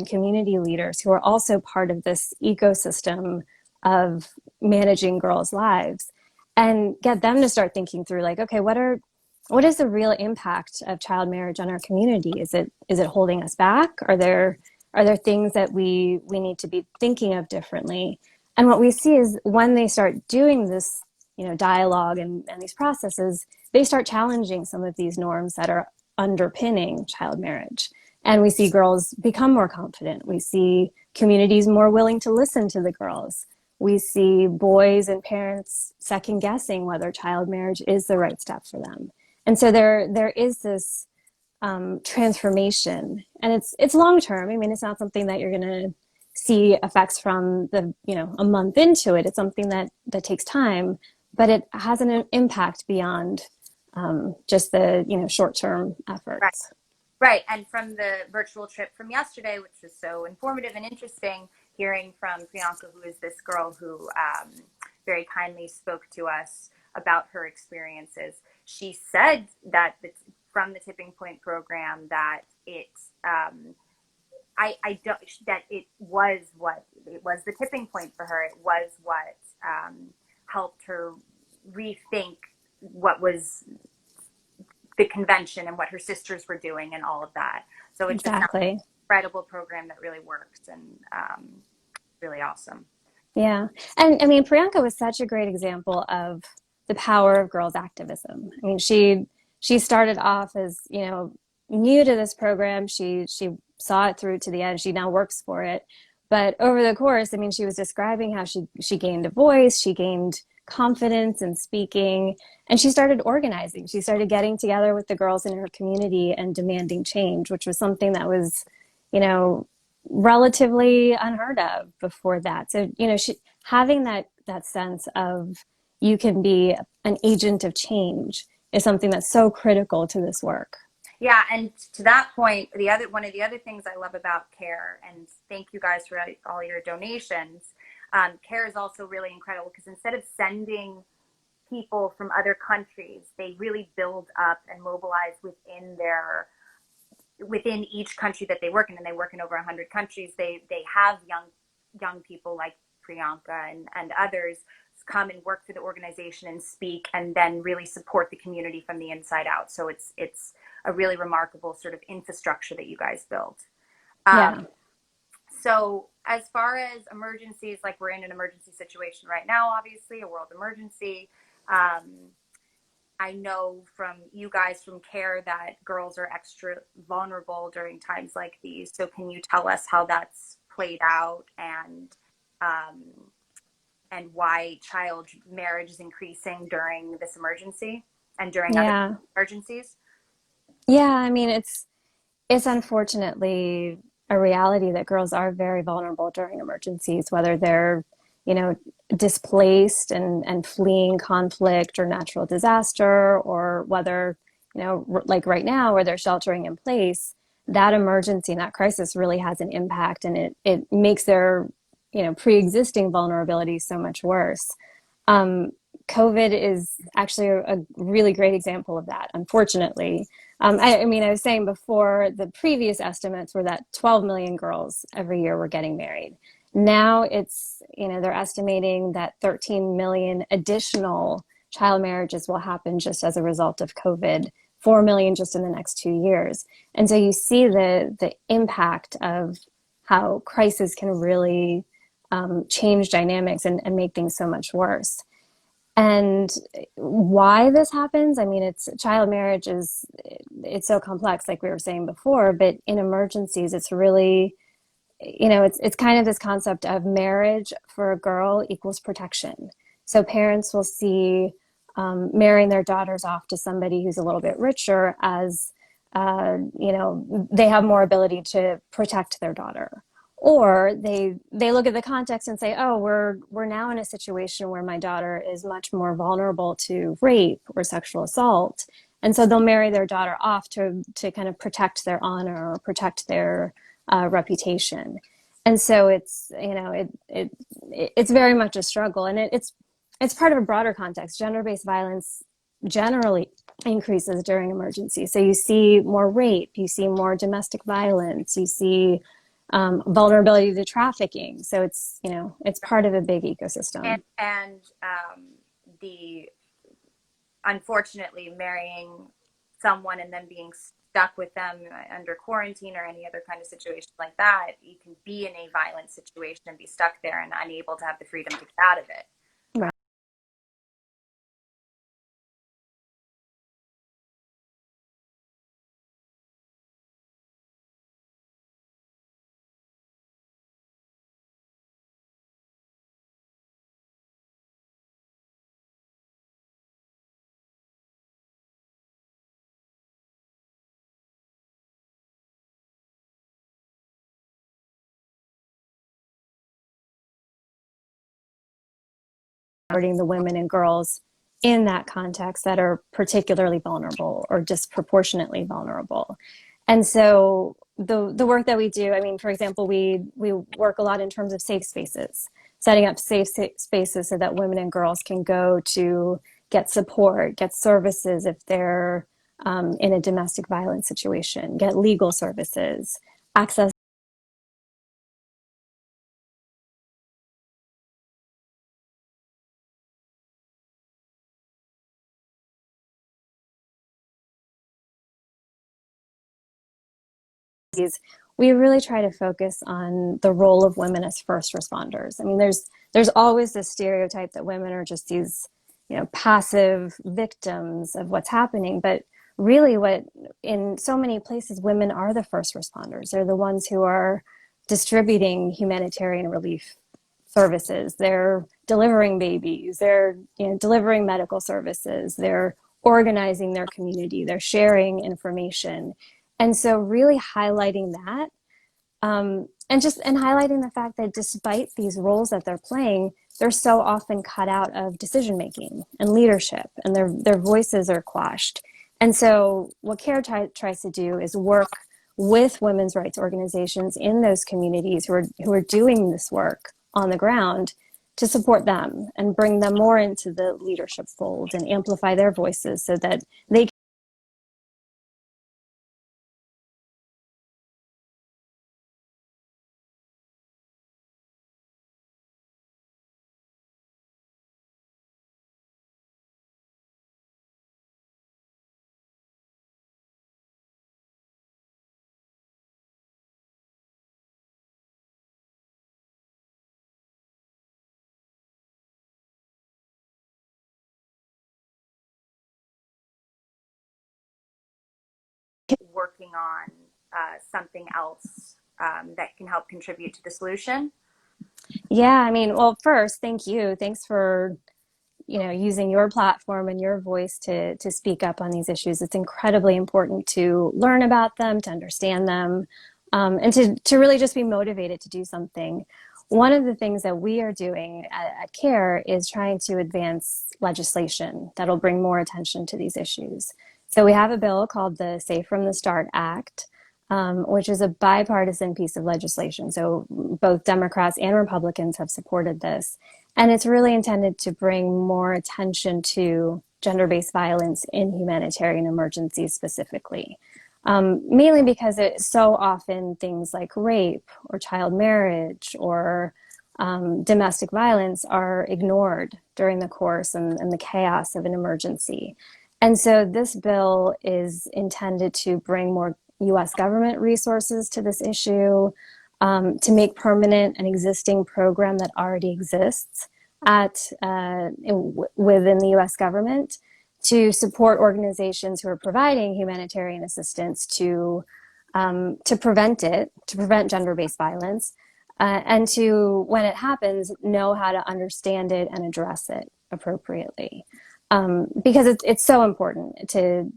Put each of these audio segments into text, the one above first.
community leaders who are also part of this ecosystem of managing girls' lives, and get them to start thinking through, like, okay, what is the real impact of child marriage on our community? Is it holding us back? Are there things that we need to be thinking of differently? And what we see is when they start doing this, dialogue and these processes, they start challenging some of these norms that are underpinning child marriage. And we see girls become more confident. We see communities more willing to listen to the girls. We see boys and parents second guessing whether child marriage is the right step for them. And so there is this transformation, and it's long term. I mean, it's not something that you're going to see effects from a month into it. It's something that takes time, but it has an impact beyond just the short term Right. efforts. Right. And from the virtual trip from yesterday, which was so informative and interesting, hearing from Priyanka, who is this girl who very kindly spoke to us about her experiences. She said that from the Tipping Point program that I don't, that it was the tipping point for her. It was what helped her rethink what was the convention and what her sisters were doing and all of that. So it just sounds like Exactly. an incredible program that really works and really awesome. Yeah. And I mean, Priyanka was such a great example of the power of girls' activism. I mean, she started off as, new to this program. She saw it through to the end. She now works for it. But over the course, I mean, she was describing how she gained a voice, she gained confidence in speaking, and she started organizing. She started getting together with the girls in her community and demanding change, which was something that was, you know, relatively unheard of before that. So, having that sense of you can be an agent of change is something that's so critical to this work. Yeah, and to that point, one of the other things I love about CARE, and thank you guys for all your donations. CARE is also really incredible because instead of sending people from other countries, they really build up and mobilize within each country that they work in, and they work in over 100 countries. They have young people like Priyanka and others come and work for the organization and speak, and then really support the community from the inside out. So it's a really remarkable sort of infrastructure that you guys built. Yeah. So as far as emergencies, like we're in an emergency situation right now, obviously a world emergency. I know from you guys from CARE that girls are extra vulnerable during times like these. So can you tell us how that's played out, and why child marriage is increasing during this emergency and during other Yeah. emergencies? Yeah. I mean, it's unfortunately a reality that girls are very vulnerable during emergencies, whether they're, you know, displaced and fleeing conflict or natural disaster, or whether, like right now where they're sheltering in place. That emergency and that crisis really has an impact, and it makes their, pre-existing vulnerability so much worse. Um, COVID is actually a really great example of that, unfortunately. I mean, I was saying before, the previous estimates were that 12 million girls every year were getting married. Now it's, they're estimating that 13 million additional child marriages will happen just as a result of COVID, 4 million just in the next 2 years. And so you see the impact of how crisis can really change dynamics and make things so much worse. And why this happens, I mean, child marriage it's so complex, like we were saying before, but in emergencies, it's really, it's kind of this concept of marriage for a girl equals protection. So parents will see marrying their daughters off to somebody who's a little bit richer as, they have more ability to protect their daughter. Or they look at the context and say, oh, we're now in a situation where my daughter is much more vulnerable to rape or sexual assault. And so they'll marry their daughter off to kind of protect their honor or protect their reputation. And so it's very much a struggle, and it's part of a broader context. Gender-based violence generally increases during emergencies. So you see more rape, you see more domestic violence, you see vulnerability to trafficking. So it's, you know, it's part of a big and ecosystem. the unfortunately marrying someone and then being stuck with them under quarantine or any other kind of situation like that, you can be in a violent situation and be stuck there and unable to have the freedom to get out of it. Right. The women and girls in that context that are particularly vulnerable or disproportionately vulnerable. And so the work that we do, I mean, for example, we work a lot in terms of safe spaces, setting up safe spaces so that women and girls can go to get support, get services if they're in a domestic violence situation, get legal services, access we really try to focus on the role of women as first responders. I mean, there's always this stereotype that women are just these, you know, passive victims of what's happening, but really what in so many places women are the first responders. They're the ones who are distributing humanitarian relief services. They're delivering babies, they're, you know, delivering medical services, they're organizing their community, they're sharing information. And so really highlighting that, and highlighting the fact that despite these roles that they're playing, they're so often cut out of decision making and leadership, and their voices are quashed. And so what CARE tries to do is work with women's rights organizations in those communities who are doing this work on the ground to support them and bring them more into the leadership fold and amplify their voices so that they Working on something else that can help contribute to the solution. yeah, I mean, well, first, thank you. Thanks for, you know, using your platform and your voice to speak up on these issues. It's incredibly important to learn about them, to understand them, and to really just be motivated to do something. One of the things that we are doing at CARE is trying to advance legislation that'll bring more attention to these issues. So we have a bill called the Safe from the Start Act, which is a bipartisan piece of legislation. So both Democrats and Republicans have supported this. And it's really intended to bring more attention to gender-based violence in humanitarian emergencies specifically. Mainly because it's so often things like rape or child marriage or domestic violence are ignored during the course and the chaos of an emergency. And so this bill is intended to bring more US government resources to this issue, to make permanent an existing program that already exists within the US government to support organizations who are providing humanitarian assistance to prevent gender-based violence, and to, when it happens, know how to understand it and address it appropriately. Because it's so important to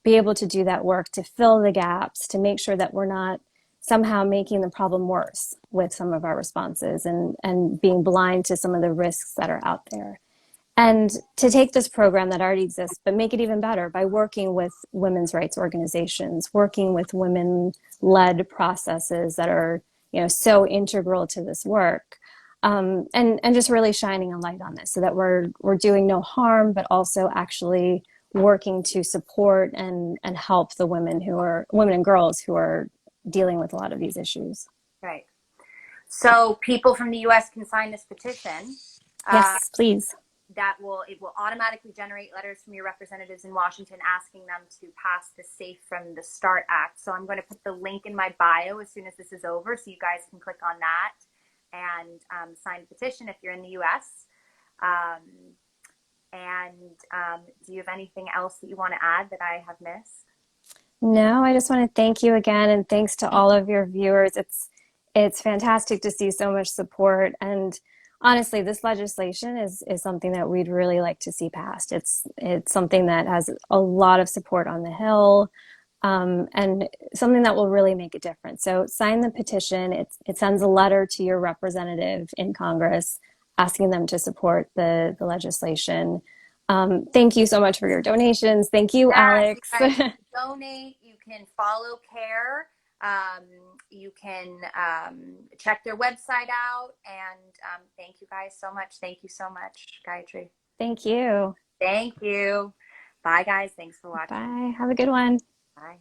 be able to do that work, to fill the gaps, to make sure that we're not somehow making the problem worse with some of our responses and being blind to some of the risks that are out there. And to take this program that already exists, but make it even better by working with women's rights organizations, working with women-led processes that are, you know, so integral to this work, and just really shining a light on this so that we're doing no harm, but also actually working to support and help the women and girls who are dealing with a lot of these issues. Right. So people from the U.S. can sign this petition. Uh, Yes, please. it will automatically generate letters from your representatives in Washington asking them to pass the Safe from the Start Act. So I'm going to put the link in my bio as soon as this is over, so you guys can click on that and sign the petition if you're in the U.S. Um, and do you have anything else that you want to add that I have missed? No, I just want to thank you again, and thanks to all of your viewers. It's fantastic to see so much support, and honestly, this legislation is something that we'd really like to see passed. It's something that has a lot of support on the Hill, and something that will really make a difference. So sign the petition. It sends a letter to your representative in Congress asking them to support the legislation. Thank you so much for your donations. Thank you, Yes, you Alex. guys can donate. You can follow CARE. Um, you can check their website out. And thank you guys so much. Thank you so much, Gayatri. Thank you. Thank you. Bye, guys. Thanks for watching. Bye. Have a good one. Bye.